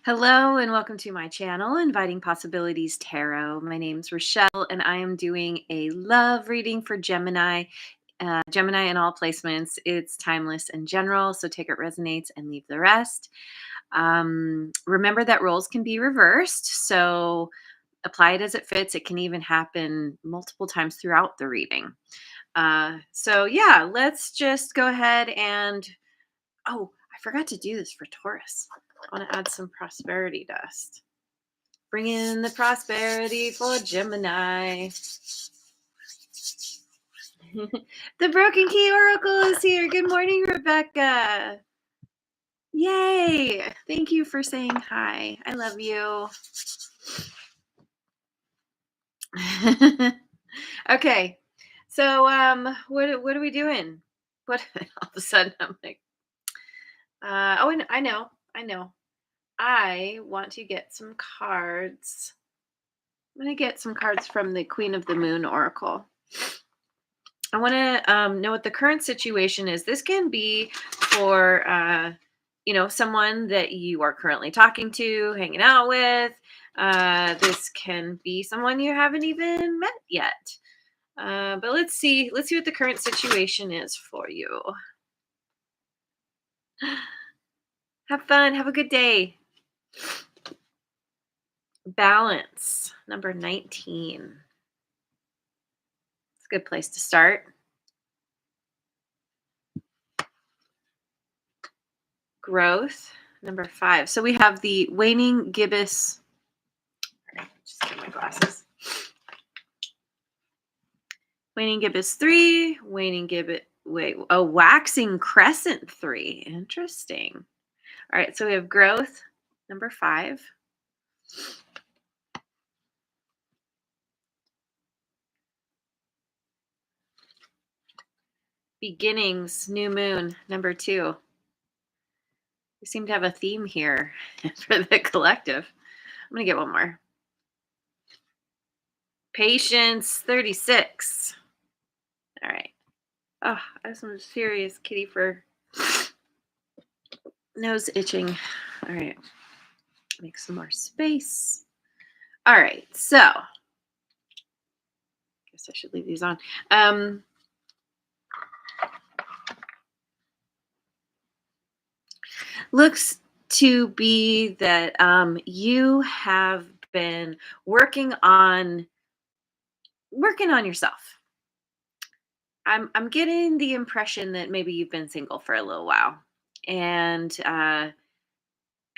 Hello and welcome to my channel, Inviting Possibilities Tarot. My name's Rochelle and I am doing a love reading for Gemini. Gemini in all placements. It's timeless and general, so take it resonates and leave the rest. Remember that roles can be reversed, so apply it as it fits. It can even happen multiple times throughout the reading. So yeah, let's just go ahead and, oh, I forgot to do this for Taurus. I want to add some prosperity dust. Bring in the prosperity for Gemini. The Broken Key Oracle is here. Good morning, Rebecca. Yay. Thank you for saying hi. I love you. Okay. So what are we doing? What all of a sudden I'm like, and I know. I want to get some cards. I'm going to get some cards from the Queen of the Moon Oracle. I want to know what the current situation is. This can be for, someone that you are currently talking to, hanging out with. This can be someone you haven't even met yet. But let's see what the current situation is for you. Have fun. Have a good day. Balance, number 19. It's a good place to start. Growth, number 5. So we have the waning gibbous. All right, just get my glasses. Waning gibbous 3, waxing crescent 3. Interesting. All right, so we have growth, number 5. Beginnings, new moon, number 2. We seem to have a theme here for the collective. I'm going to get one more. Patience, 36. All right. Oh, I have some serious kitty fur. Nose itching. All right. Make some more space. All right. So, guess I should leave these on. Looks to be that you have been working on yourself. I'm getting the impression that maybe you've been single for a little while, and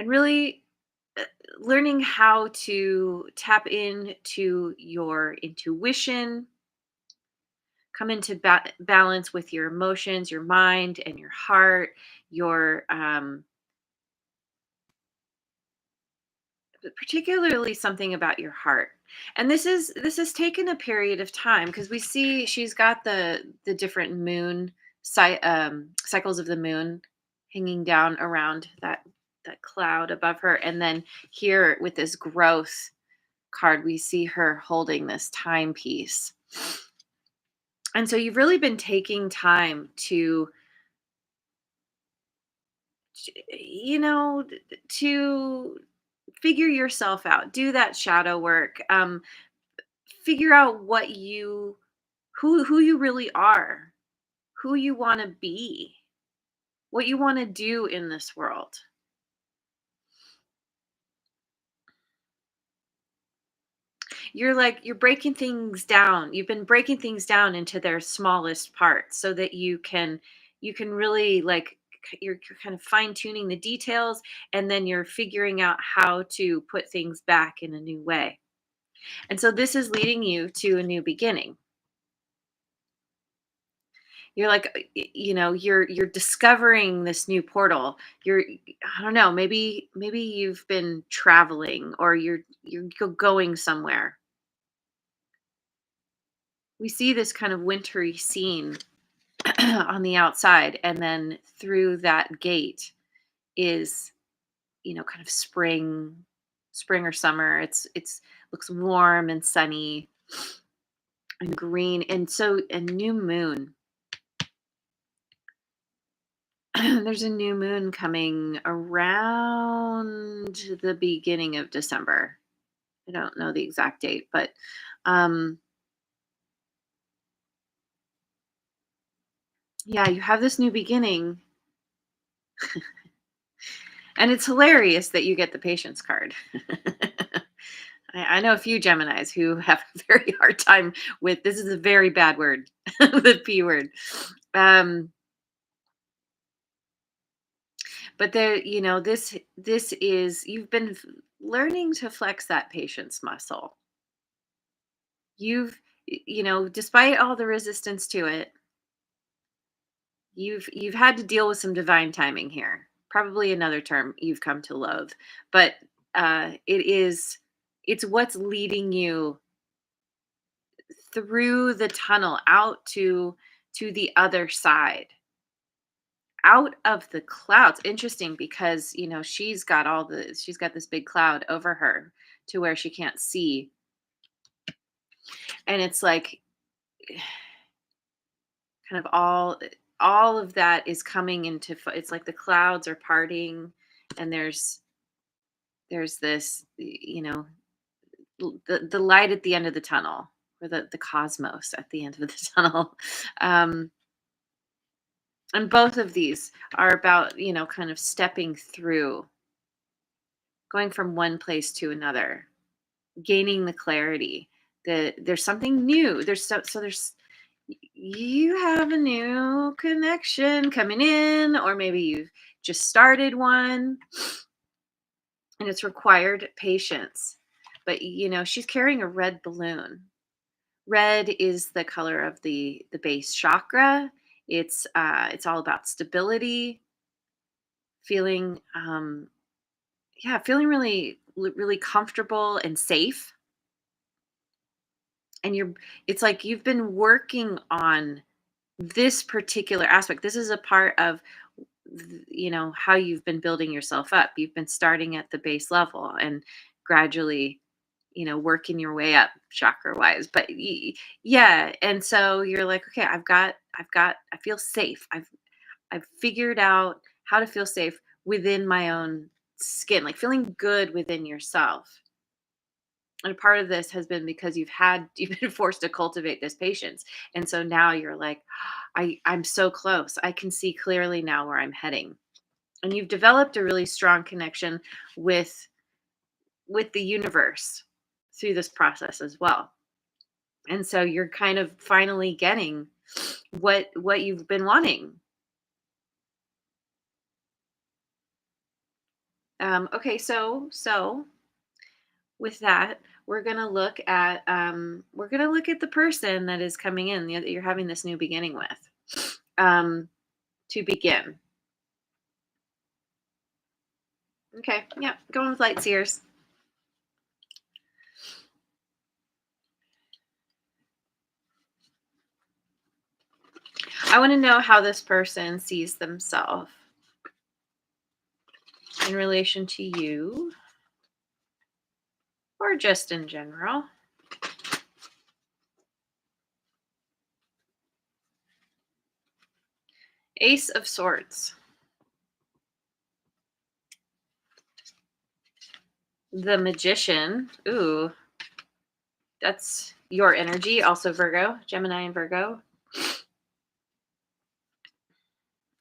really learning how to tap into your intuition, come into balance with your emotions, your mind, and your heart, your particularly something about your heart. And this has taken a period of time, because we see she's got the different moon cycles of the moon hanging down around that cloud above her, and then here with this growth card we see her holding this timepiece. And so you've really been taking time to to figure yourself out, do that shadow work, figure out who you really are, who you want to be, what you want to do in this world. You're breaking things down. You've been breaking things down into their smallest parts so that you can really, like, you're kind of fine tuning the details, and then you're figuring out how to put things back in a new way. And so this is leading you to a new beginning. You're like, you're discovering this new portal. I don't know, maybe you've been traveling, or you're going somewhere. We see this kind of wintry scene on the outside, and then through that gate is, kind of spring or summer. It's looks warm and sunny and green, and so a new moon. There's a new moon coming around around the beginning of December. I don't know the exact date, but um, yeah, you have this new beginning, and it's hilarious that you get the patience card. I know a few Geminis who have a very hard time with this is a very bad word, the P word. Um, but there, this is you've been learning to flex that patience muscle. Despite all the resistance to it, you've had to deal with some divine timing here. Probably another term you've come to loathe, but it's what's leading you through the tunnel out to the other side, out of the clouds. Interesting because she's got this big cloud over her to where she can't see, and it's like kind of all of that is coming into it's like the clouds are parting, and there's this the light at the end of the tunnel, or the cosmos at the end of the tunnel. um and both of these are about kind of stepping through, going from one place to another, gaining the clarity that there's something new. There's you have a new connection coming in, or maybe you've just started one, and it's required patience. But she's carrying a red balloon. Red is the color of the base chakra. It's all about stability, feeling feeling really comfortable and safe. And it's like you've been working on this particular aspect. This is a part of how you've been building yourself up. You've been starting at the base level and gradually working your way up chakra wise. But yeah, and so you're like, okay, I feel safe. I've figured out how to feel safe within my own skin, like feeling good within yourself. And a part of this has been because you've been forced to cultivate this patience. And so now you're like, I'm so close. I can see clearly now where I'm heading. And you've developed a really strong connection with the universe through this process as well. And so you're kind of finally getting what you've been wanting. Okay, so with that, we're gonna look at the person that is coming in, that you're having this new beginning with. To begin. Okay, yeah, going with light seers. I want to know how this person sees themselves in relation to you, or just in general. Ace of Swords. The Magician. Ooh, that's your energy. Also Virgo, Gemini and Virgo.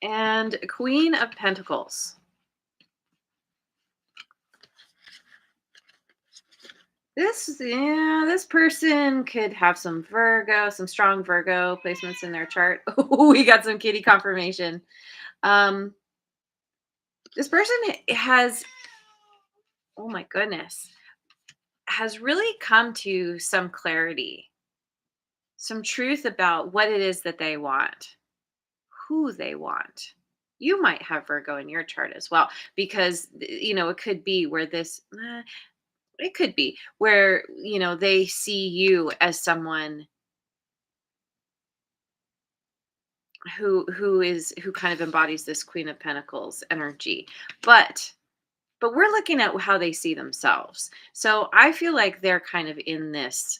And Queen of Pentacles. This person could have some strong Virgo placements in their chart. Oh, we got some kitty confirmation. Um, this person has, oh my goodness, has really come to some clarity, some truth about what it is that they want, who they want. You might have Virgo in your chart as well, because it could be where it could be where they see you as someone who kind of embodies this Queen of Pentacles energy, but we're looking at how they see themselves. So I feel like they're kind of in this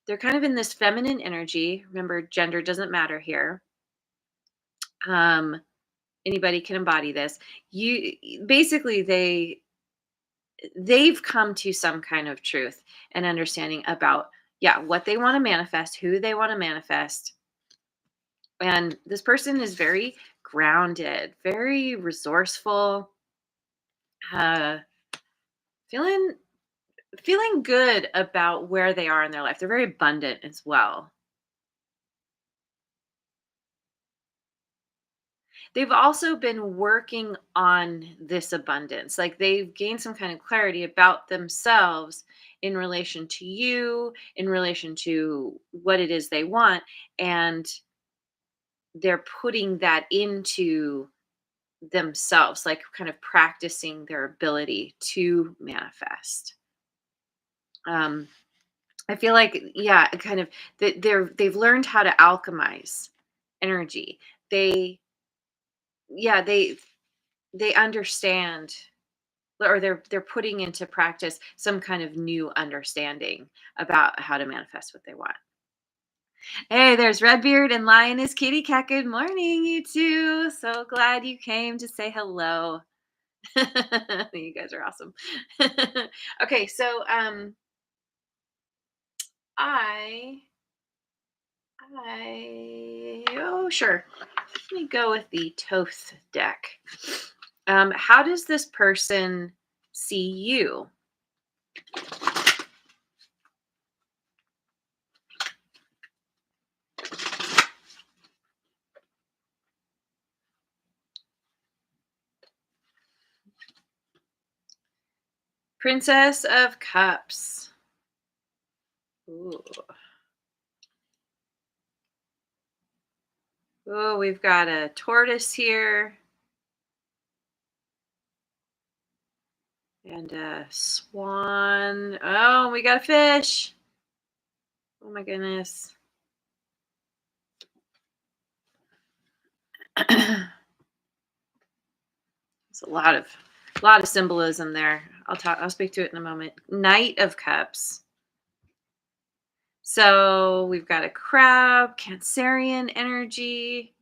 feminine energy. Remember, gender doesn't matter here. um Anybody can embody this. You basically, they've come to some kind of truth and understanding about, yeah, what they want to manifest, who they want to manifest. And this person is very grounded, very resourceful, uh, feeling good about where they are in their life. They're very abundant as well. They've also been working on this abundance. Like they've gained some kind of clarity about themselves in relation to you, in relation to what it is they want. And they're putting that into themselves, like kind of practicing their ability to manifest. Um, I feel like, yeah, kind of that they've learned how to alchemize energy. They, yeah, they understand, or they're putting into practice some kind of new understanding about how to manifest what they want. Hey, there's Redbeard and Lioness Kitty Cat. Good morning, you two. So glad you came to say hello. You guys are awesome. Okay, so I oh sure. Let me go with the Toth deck. How does this person see you? Princess of Cups. Ooh. Oh, we've got a tortoise here and a swan. Oh, we got a fish. Oh my goodness. There's a lot of symbolism there. I'll speak to it in a moment. Knight of Cups. So we've got a crab, Cancerian energy,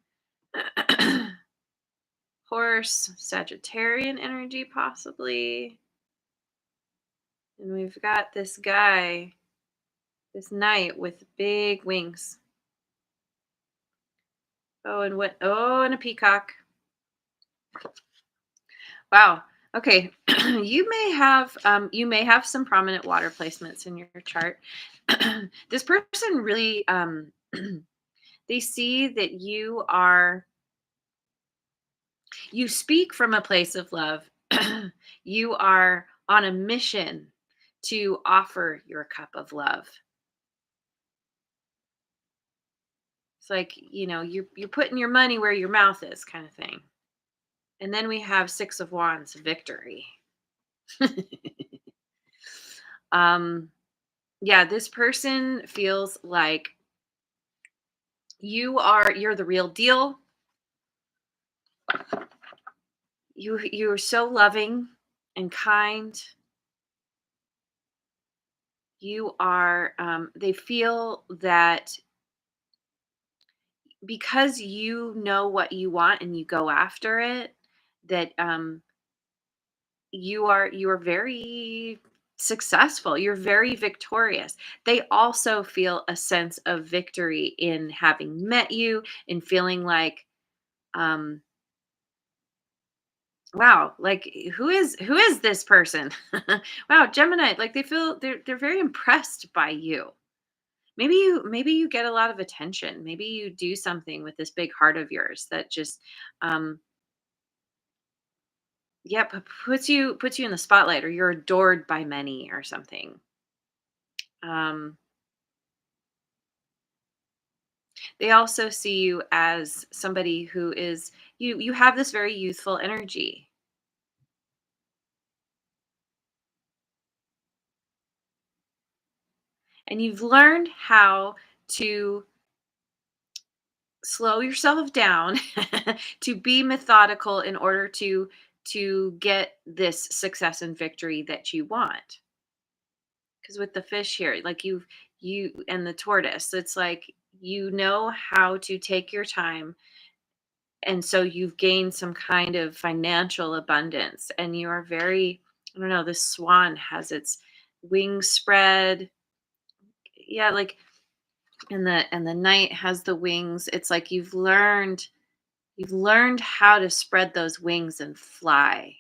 horse, Sagittarian energy, possibly. And we've got this guy, this knight with big wings. Oh, and what? Oh, and a peacock. Wow. Okay. You may have some prominent water placements in your chart. This person really they see that you speak from a place of love. You are on a mission to offer your cup of love. It's like, you're putting your money where your mouth is kind of thing. And then we have 6 of Wands, victory. um yeah, this person feels like you're the real deal. You're so loving and kind. You are they feel that because you know what you want and you go after it, that you are very successful. You're very victorious. They also feel a sense of victory in having met you, in feeling like, um wow, like who is this person? Wow, Gemini, like they feel they're very impressed by you. Maybe you get a lot of attention. Maybe you do something with this big heart of yours that just um yeah, puts you in the spotlight, or you're adored by many or something. Um they also see you as somebody who is you have this very youthful energy, and you've learned how to slow yourself down to be methodical in order to get this success and victory that you want. Because with the fish here, like you and the tortoise, it's like you know how to take your time, and so you've gained some kind of financial abundance, and you are very I don't know, this swan has its wings spread. Yeah, like, and the knight has the wings. It's like you've learned how to spread those wings and fly.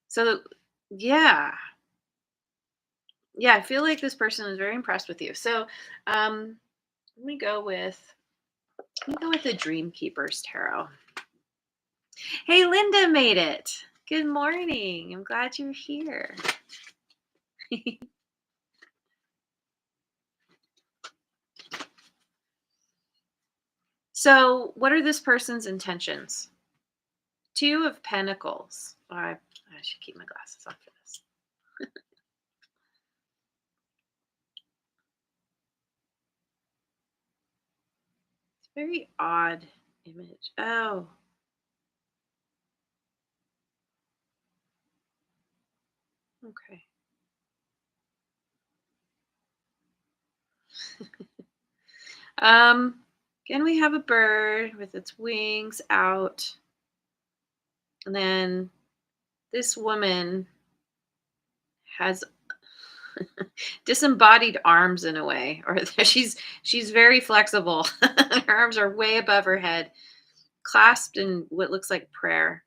So yeah. Yeah, I feel like this person is very impressed with you. So um let me go with the Dream Keepers Tarot. Hey, Linda made it. Good morning. I'm glad you're here. So, what are this person's intentions? Two of Pentacles. Oh, I should keep my glasses on for this. It's a very odd image. Oh, okay. Um, Again, we have a bird with its wings out, and then this woman has disembodied arms in a way, or she's very flexible. Her arms are way above her head, clasped in what looks like prayer.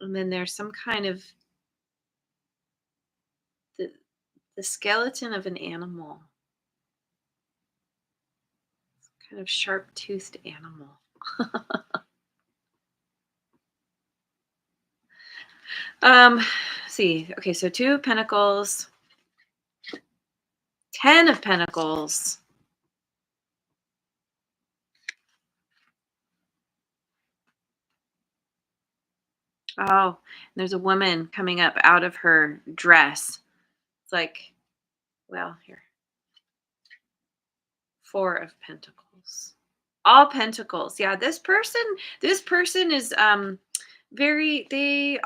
And then there's some kind of the, the skeleton of an animal, kind of sharp toothed animal. Let's see. Okay, so two of Pentacles, 10 of Pentacles. Oh, and there's a woman coming up out of her dress. It's like, well, here, 4 of Pentacles. All Pentacles. Yeah, this person is very they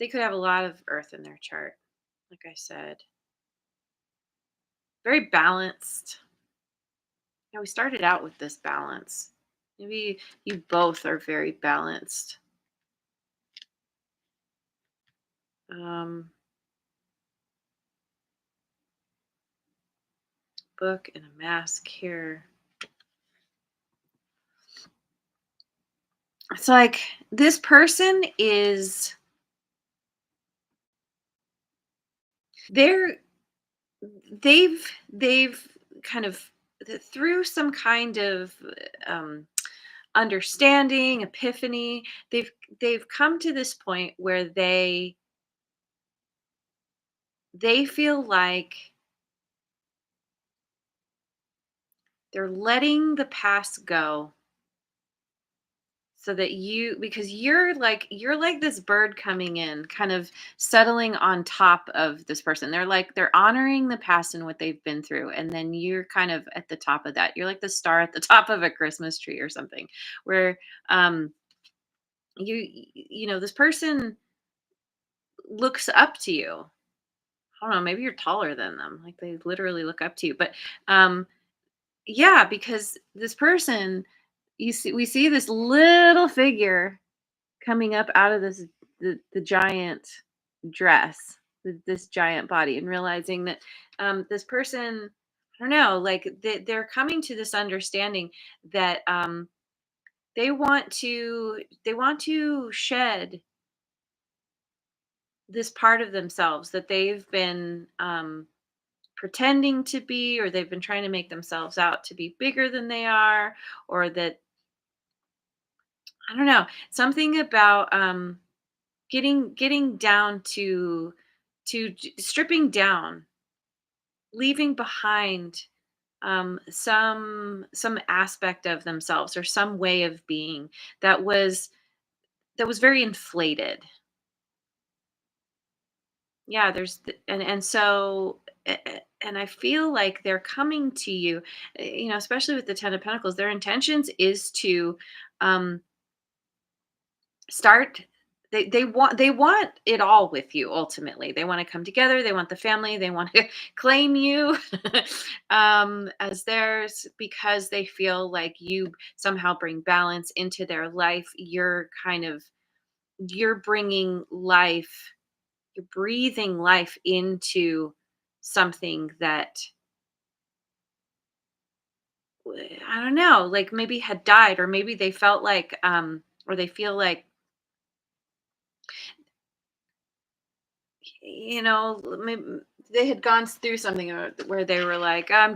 could have a lot of earth in their chart. Like I said, very balanced. Yeah, we started out with this balance. Maybe you both are very balanced. Um Book and a mask here. It's like this person is they're they've kind of through some kind of um understanding, epiphany, they've come to this point where they feel like they're letting the past go so that because you're like this bird coming in, kind of settling on top of this person. They're honoring the past and what they've been through, and then you're kind of at the top of that. You're like the star at the top of a Christmas tree or something, where um this person looks up to you. I don't know, maybe you're taller than them. Like they literally look up to you. But yeah, because this person, we see this little figure coming up out of the giant dress, this giant body, and realizing that this person, I don't know, like they're coming to this understanding that they want to shed this part of themselves that they've been pretending to be, or they've been trying to make themselves out to be bigger than they are, or that, I don't know, something about getting down to stripping down, leaving behind some aspect of themselves or some way of being that was very inflated. Yeah, and so and I feel like they're coming to you, especially with the 10 of Pentacles. Their intentions is to um start they want it all with you ultimately. They want to come together, they want the family, they want to claim you as theirs because they feel like you somehow bring balance into their life. You're bringing life, you're breathing life into something that I don't know, like maybe had died, or maybe they felt like or they feel like, maybe they had gone through something where they were like, I'm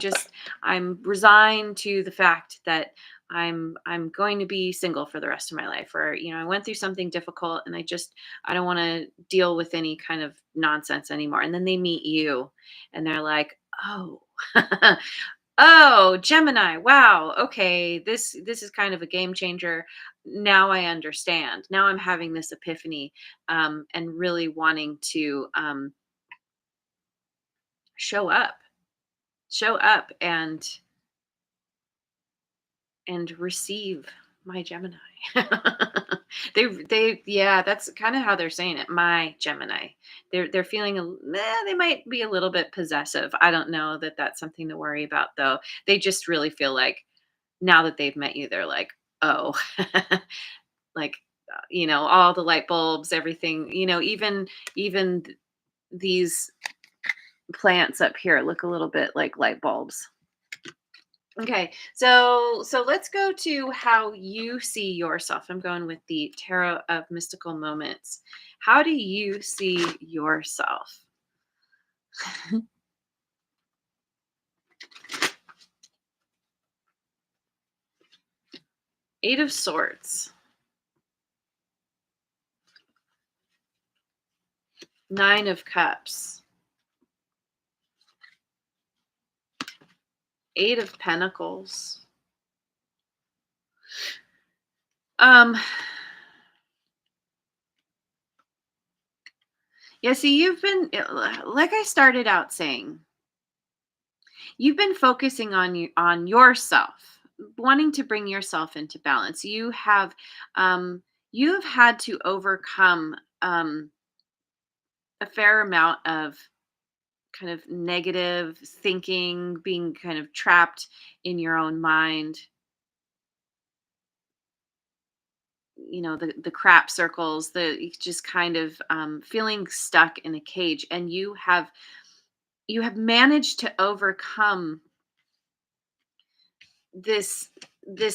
resigned to the fact that I'm going to be single for the rest of my life, or I went through something difficult and I don't want to deal with any kind of nonsense anymore. And then they meet you and they're like, oh, oh, Gemini. Wow. Okay. This is kind of a game changer. Now I understand. Now I'm having this epiphany, and really wanting to show up, show up, and receive my Gemini. Yeah, that's kind of how they're saying it. My Gemini. They're feeling they might be a little bit possessive. I don't know that that's something to worry about though. They just really feel like now that they've met you, they're like, oh, like, all the light bulbs, everything, even these plants up here look a little bit like light bulbs. Okay, so let's go to how you see yourself. I'm going with the Tarot of Mystical Moments. How do you see yourself? Eight of Swords, Nine of Cups, Eight of Pentacles. Um, yeah, see, like I started out saying, you've been focusing on yourself, wanting to bring yourself into balance. You've had to overcome a fair amount of kind of negative thinking, being kind of trapped in your own mind, the crap circles, the just kind of feeling stuck in a cage. And you have managed to overcome this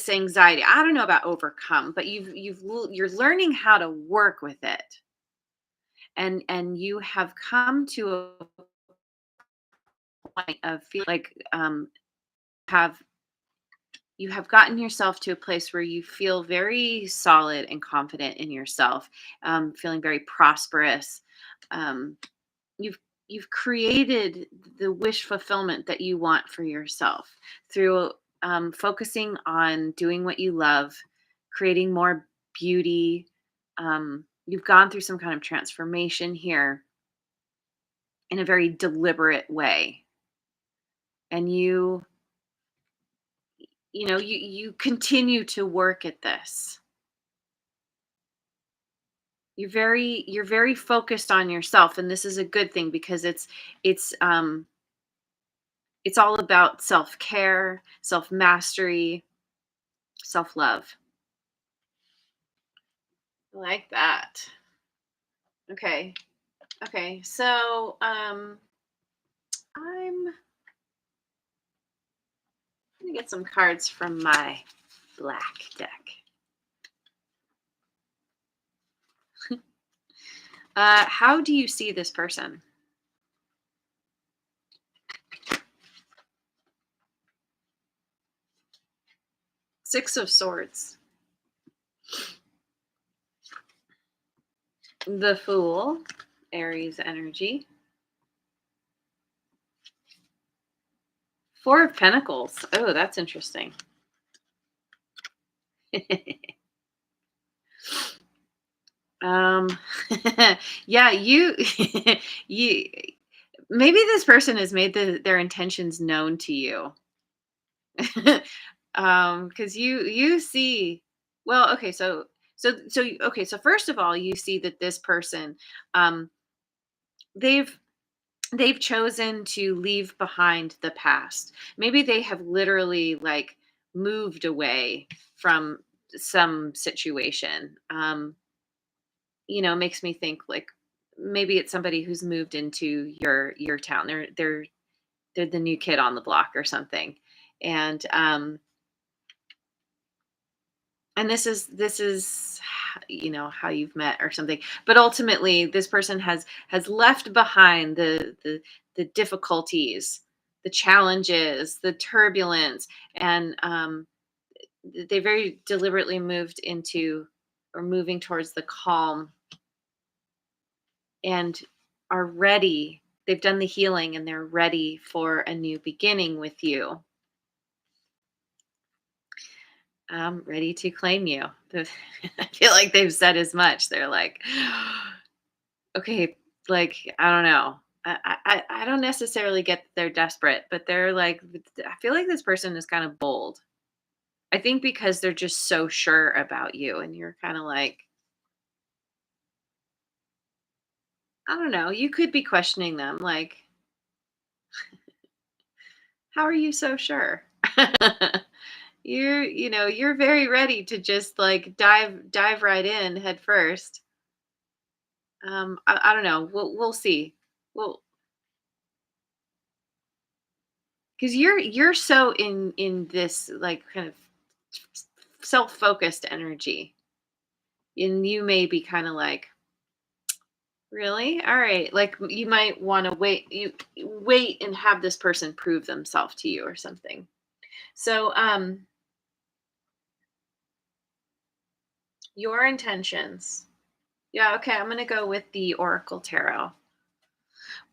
anxiety. I don't know about overcome, but you're learning how to work with it, and you have come to a point of feel like have you have gotten yourself to a place where you feel very solid and confident in yourself, feeling very prosperous. Um, you've you've created the wish fulfillment that you want for yourself through focusing on doing what you love, creating more beauty. You've gone through some kind of transformation here in a very deliberate way, and you continue to work at this. You're very focused on yourself, and this is a good thing because it's all about self-care, self-mastery, self-love. I like that. Okay. Okay. So I'm gonna get some cards from my black deck. How do you see this person? Six of Swords, the Fool, Aries energy, Four of Pentacles. Oh, that's interesting. um, yeah, you, maybe this person has made their intentions known to you. Because you see, well, okay, so Okay, so first of all, you see that this person, um, they've they've chosen to leave behind the past. Maybe they have literally like moved away from some situation. Makes me think like maybe it's somebody who's moved into your town. They're the new kid on the block or something. And how you've met or something, but ultimately this person has left behind the difficulties, the challenges, the turbulence, and they very deliberately moved into or moving towards the calm, and are ready. They've done the healing and they're ready for a new beginning with you. Ready to claim you. I feel like they've said as much. They're like, okay, like, I don't know. I don't necessarily get that they're desperate, but they're like, I feel like this person is kind of bold. I think because they're just so sure about you, and you're kind of like, I don't know. You could be questioning them, like, how are you so sure? You're very ready to just like dive right in head first. I don't know. We'll see. Well, because you're so in this like kind of self-focused energy, and you may be kind of like, really, all right, like you might want to wait and have this person prove themselves to you or something. So your intentions. Yeah, okay, I'm gonna go with the Oracle Tarot.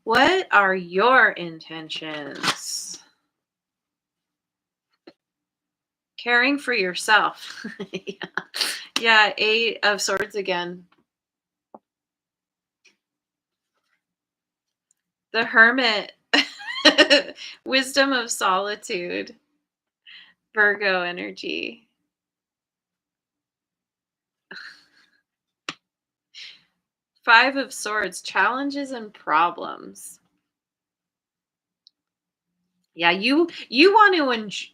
What are your intentions? Caring for yourself. Yeah. Yeah, 8 of Swords again. The Hermit. Wisdom of solitude. Virgo energy. 5 of Swords, challenges and problems. Yeah, you want to enjoy.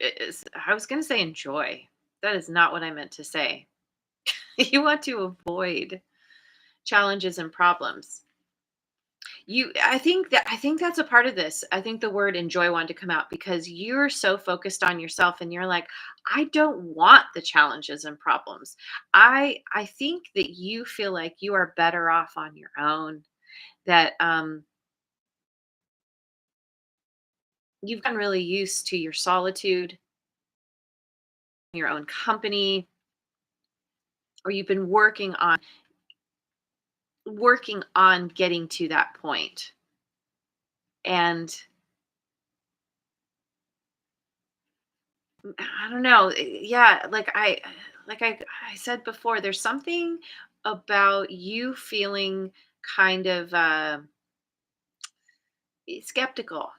I was going to say enjoy. That is not what I meant to say. You want to avoid challenges and problems. I think that's a part of this. I think the word enjoy wanted to come out because you're so focused on yourself, and you're like, I don't want the challenges and problems. I think that you feel like you are better off on your own, that you've gotten really used to your solitude, your own company, or you've been working on getting to that point. And I don't know. Yeah, like I said before, there's something about you feeling kind of skeptical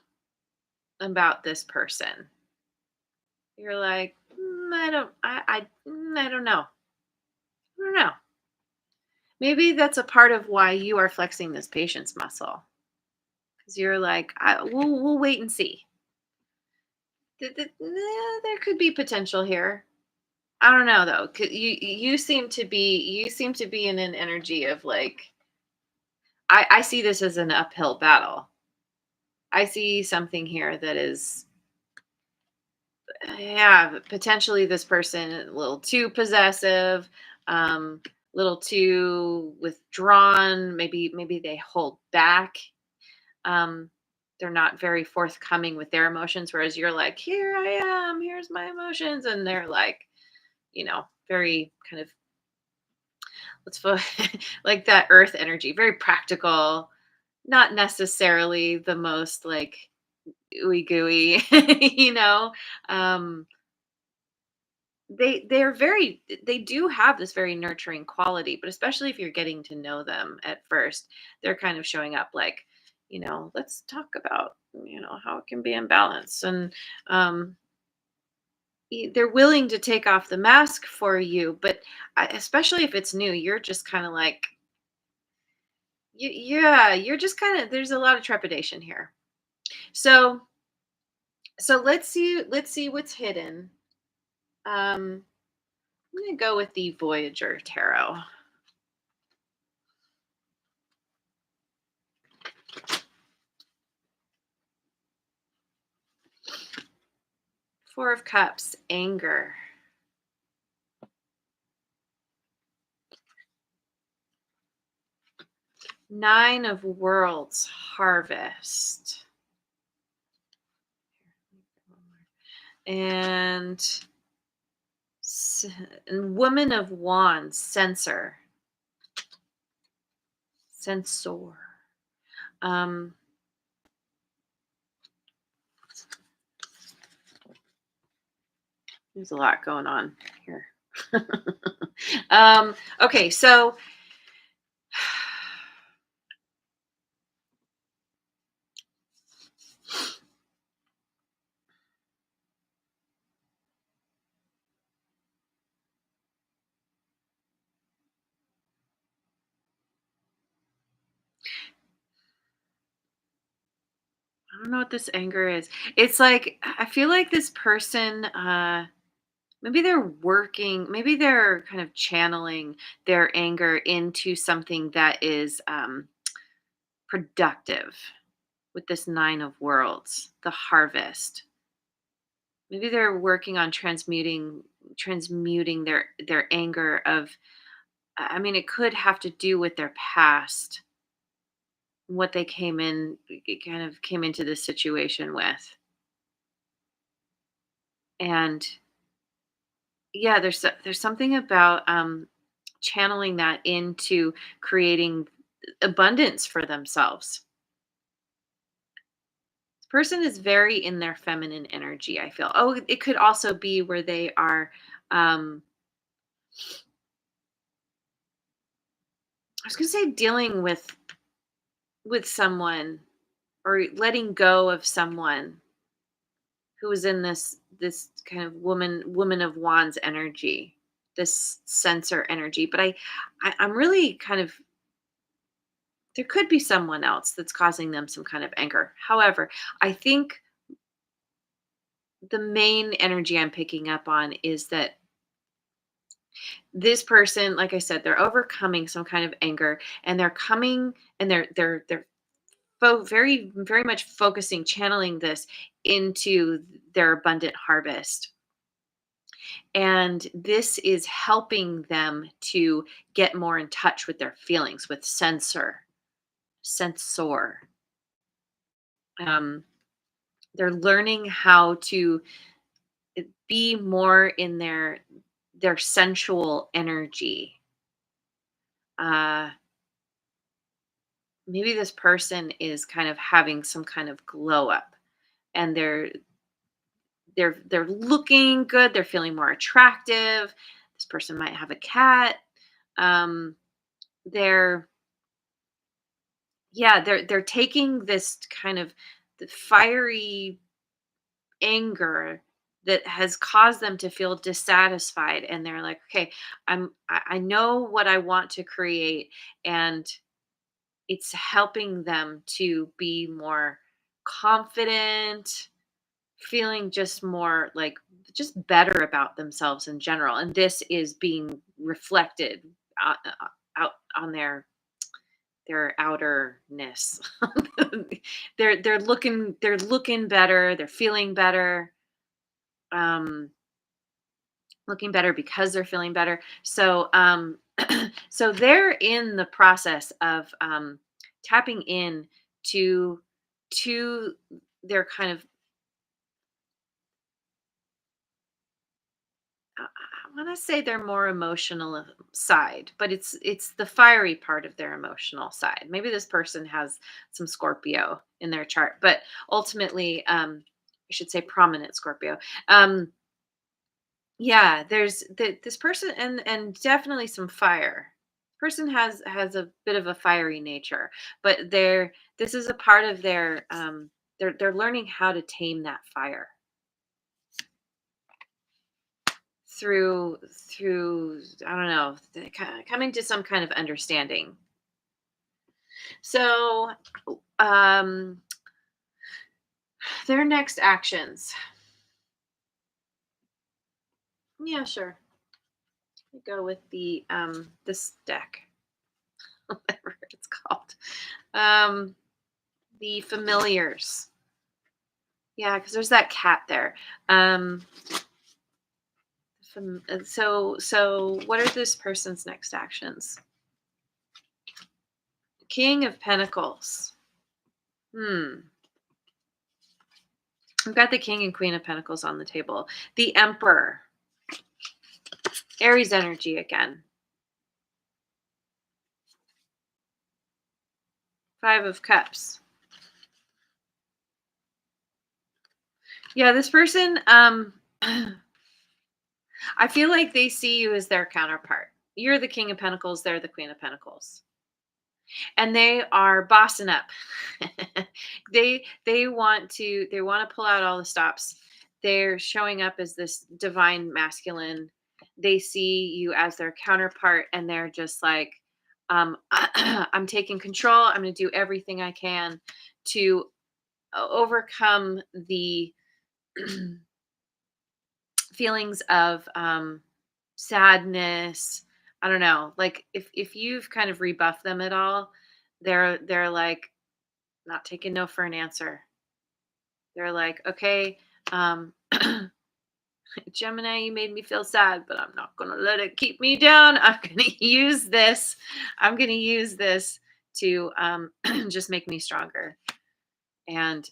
about this person. You're like, I don't, I don't know. I don't know. Maybe that's a part of why you are flexing this patience muscle, because you're like, we'll wait and see. There could be potential here. I don't know though. You seem to be in an energy of like, I see this as an uphill battle. I see something here that is, yeah, potentially this person a little too possessive, a little too withdrawn. Maybe they hold back. Um, they're not very forthcoming with their emotions, whereas you're like, here I am, here's my emotions, and they're like, very kind of like that earth energy, very practical, not necessarily the most like ooey gooey, you know. Um, they do have this very nurturing quality, but especially if you're getting to know them at first, they're kind of showing up like, let's talk about how it can be imbalanced, and um, they're willing to take off the mask for you, but especially if it's new, you're just kind of like, yeah, you're just kind of, there's a lot of trepidation here. So, let's see what's hidden. I'm gonna go with the Voyager Tarot. Four of Cups, anger. Nine of Worlds, harvest. And, s- and Woman of Wands, censor. Censor. Um, there's a lot going on here. Okay, so I don't know what this anger is. It's like I feel like this person, maybe they're working, maybe they're kind of channeling their anger into something that is productive with this Nine of Worlds, the harvest. Maybe they're working on transmuting their anger of, I mean, it could have to do with their past, what they came in, it kind of came into this situation with. And yeah, there's something about channeling that into creating abundance for themselves. This person is very in their feminine energy, I feel. Oh, it could also be where they are, um I was going to say dealing with someone, or letting go of someone who is in this kind of woman of wands energy, this sensor energy. But I'm really kind of, there could be someone else that's causing them some kind of anger. However, I think the main energy I'm picking up on is that this person, like I said, they're overcoming some kind of anger, and they're coming, and they're very much focusing, channeling this into their abundant harvest. And this is helping them to get more in touch with their feelings, with sensor. Um, they're learning how to be more in their sensual energy. Uh, Maybe this person is kind of having some kind of glow up, and they're looking good, they're feeling more attractive. This person might have a cat. Um, they're Yeah, they're taking this kind of the fiery anger that has caused them to feel dissatisfied, and they're like, okay, I know what I want to create, and it's helping them to be more confident, feeling just more like, just better about themselves in general. And this is being reflected out on their outerness. They're looking better, they're feeling better, um looking better because they're feeling better. So so they're in the process of tapping in to to their kind of, I want to say their more emotional side, but it's the fiery part of their emotional side. Maybe this person has some Scorpio in their chart, but ultimately, I should say prominent Scorpio. Um, yeah, this person, and definitely some fire. Person has a bit of a fiery nature, but this is a part of they're learning how to tame that fire. through I don't know, coming to some kind of understanding. So, um, their next actions. Yeah, sure. Go with the this deck, whatever it's called. Um, the familiars. Yeah, because there's that cat there. Um, so what are this person's next actions? King of Pentacles. Hmm. We've got the King and Queen of Pentacles on the table. The Emperor. Aries energy again. Five of Cups. Yeah, this person, I feel like they see you as their counterpart. You're the King of Pentacles, they're the Queen of Pentacles. And they are bossing up. They want to pull out all the stops. They're showing up as this divine masculine. They see you as their counterpart and they're just like, I'm taking control. I'm going to do everything I can to overcome the feelings of sadness. I don't know. Like if you've kind of rebuffed them at all, they're like not taking no for an answer. They're like, okay, um, Gemini, you made me feel sad, but I'm not gonna let it keep me down. I'm gonna use this. I'm gonna use this to just make me stronger. And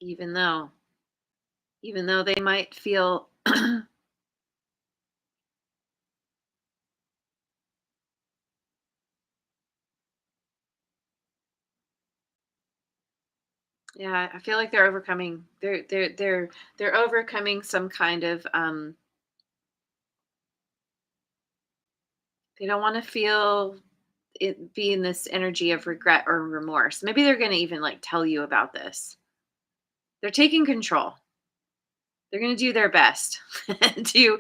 even though, even though they might feel yeah, I feel like they're overcoming. They're overcoming some kind of. They don't want to feel it be in this energy of regret or remorse. Maybe they're going to even like tell you about this. They're taking control. They're going to do their best to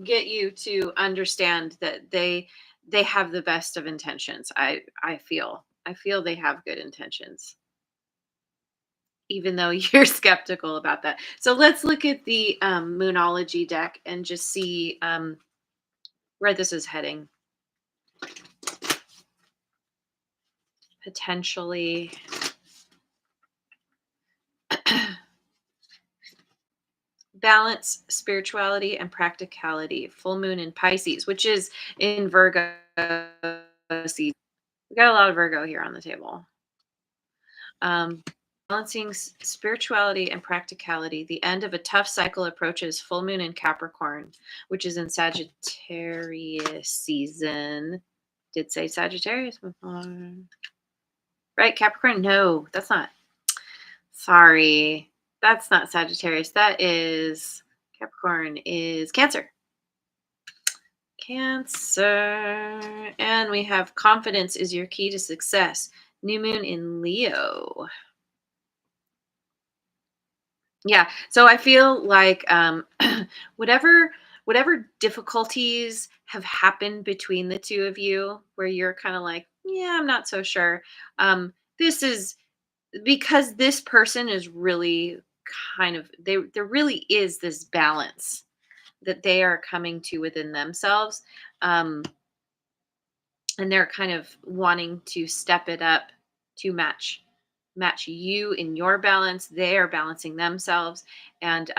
get you to understand that they have the best of intentions. I feel they have good intentions, even though you're skeptical about that. So let's look at the Moonology deck and just see where this is heading. Potentially. Balance, spirituality, and practicality. Full moon in Pisces, which is in Virgo season. We got a lot of Virgo here on the table. Um, Balancing spirituality and practicality. The end of a tough cycle approaches. Full moon in Capricorn, which is in Sagittarius season. Did say Sagittarius? Right, Capricorn? No, that's not. Sorry. That's not Sagittarius. That is Capricorn is Cancer. Cancer. And we have confidence is your key to success. New moon in Leo. Yeah. So I feel like whatever whatever difficulties have happened between the two of you where you're kind of like, yeah, I'm not so sure. This is because this person is really kind of there really is this balance that they are coming to within themselves. Um and they're kind of wanting to step it up to match you in your balance. They are balancing themselves and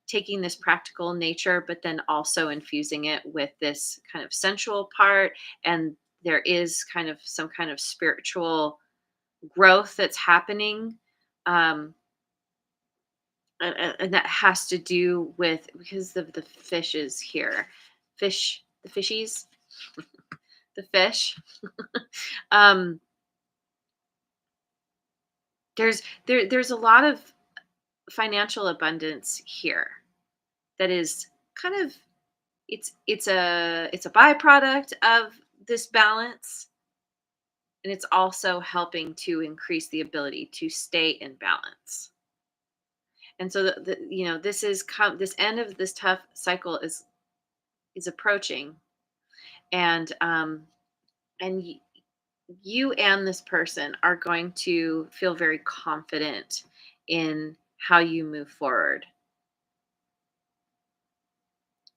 taking this practical nature but then also infusing it with this kind of sensual part, and there is kind of some kind of spiritual growth that's happening, um and that has to do with because of the fishes here, the fishies, the fish. um there's a lot of financial abundance here that is kind of it's a byproduct of this balance, and it's also helping to increase the ability to stay in balance. And so this is this end of this tough cycle is approaching, and you and this person are going to feel very confident in how you move forward.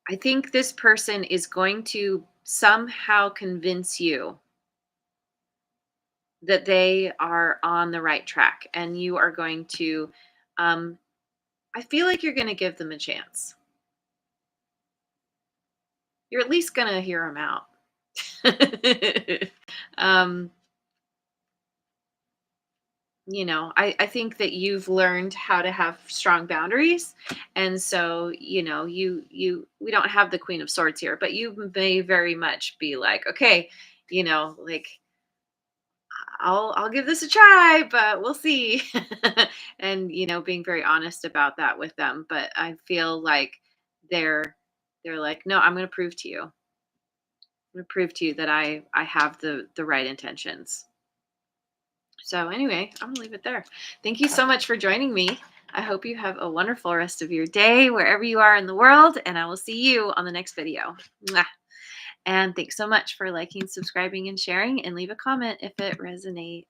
I think this person is going to somehow convince you that they are on the right track, and you are going to um I feel like you're going to give them a chance. You're at least going to hear them out. um I think that you've learned how to have strong boundaries. And so, we don't have the Queen of Swords here, but you may very much be like, okay, like, I'll give this a try, but we'll see. And being very honest about that with them. But I feel like they're they're like, no, I'm going to prove to you. I'm going to prove to you that I have the right intentions. So anyway, I'm gonna leave it there. Thank you so much for joining me. I hope you have a wonderful rest of your day wherever you are in the world, and I will see you on the next video. Mwah. And thanks so much for liking, subscribing, and sharing, and leave a comment if it resonates.